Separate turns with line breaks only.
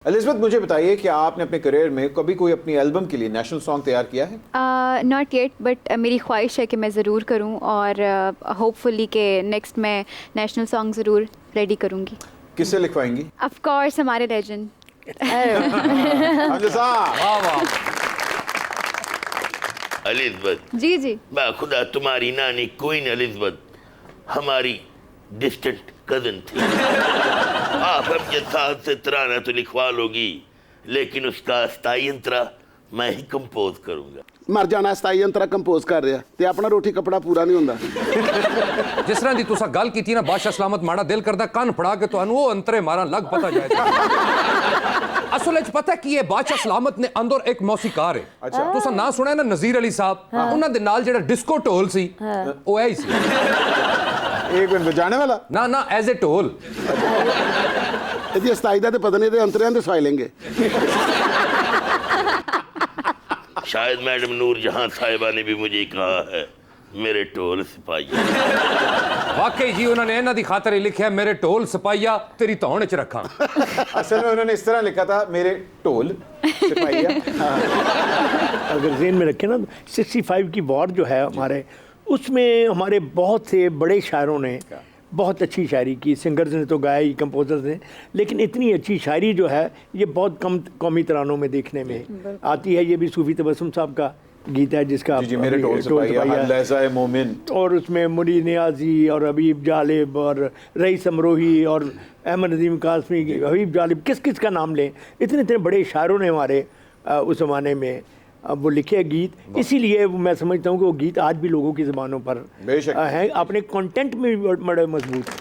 Elizabeth, मुझे बताइए कि आपने अपने करियर में कभी कोई अपनी एल्बम के लिए नेशनल सॉन्ग तैयार किया है?
नॉट येट, बट मेरी ख्वाहिश है कि मैं ज़रूर करूं और होपफुली कि नेक्स्ट मैं नेशनल सॉन्ग ज़रूर रेडी करूंगी।
किससे लिखवाएंगी?
ऑफ कोर्स हमारे लेजेंड
हमजा साहब।
वाह वाह।
एलिज़ाबेथ,
जी जी।
खुदा तुम्हारी नानी क्वीन एलिज़ाबेथ हमारी डिस्टेंट कजन थी। आप हमजे साहब से तराना तो लिखवा लोगी, लेकिन उसका अस्थाई अंतरा मैं ही कंपोज करूंगा।
मर जाना ਸਤਾਈ ਅੰਤਰਾ ਕੰਪੋਜ਼ ਕਰ ਰਿਹਾ ਤੇ ਆਪਣਾ ਰੋਟੀ ਕਪੜਾ ਪੂਰਾ ਨਹੀਂ ਹੁੰਦਾ।
जिस तरह की तुसा गल की ना बादशाह सलामत माड़ा दिल करदा कान फड़ा के तुहानू वो अंतरे मारा लग पता जाए। असल च पता की है बादशाह सलामत ने अंदर एक मौसीकार है।
अच्छा।
तुसा ना सुना है ना नज़ीर अली साहब, उन्हां दे नाल जेड़ा डिस्को ढोल सी वो है ही सी।
एक मिनट बजाने वाला?
ना ना एज ए ढोल।
ਇਹਦੀ 27 ਦਾ ਤੇ ਪਤਾ ਨਹੀਂ ਤੇ ਅੰਤਰਿਆਂ ਦੇ ਸਵਾਈ ਲੈਂਗੇ।
शायद मैडम नूरजहां साहिबा ने भी मुझे कहा है मेरे ढोल सिपाही।
वाकई जी उन्होंने इन्हां दी खातर ही लिखा मेरे ढोल सिपाहिया तेरी धौन च रखा।
असल में उन्होंने इस तरह लिखा था मेरे ढोल सिपाहिया।
अगर जेन में रखें ना 65 की वॉर जो है हमारे, उसमें हमारे बहुत से बड़े शायरों ने बहुत अच्छी शायरी की। सिंगर्स ने तो गाया ही, कंपोजर्स ने, लेकिन इतनी अच्छी शायरी जो है ये बहुत कम कौमी तरानों में देखने में आती है। ये भी सूफी तबस्सुम साहब का गीत है जिसका
जी मेरे ढोल सिपाहिया लहज़ा ए मोमिन,
और उसमें मुनी नियाजी और हबीब जालिब और रईस अमरोही और अहमद नदीम कासमी, हबीब जालिब, किस किस का नाम लें, इतने इतने बड़े शायरों ने हमारे उस ज़माने में वो लिखे गीत। इसीलिए मैं समझता हूँ कि वो गीत आज भी लोगों की ज़बानों पर हैं, अपने कंटेंट में भी बड़े मजबूत हैं।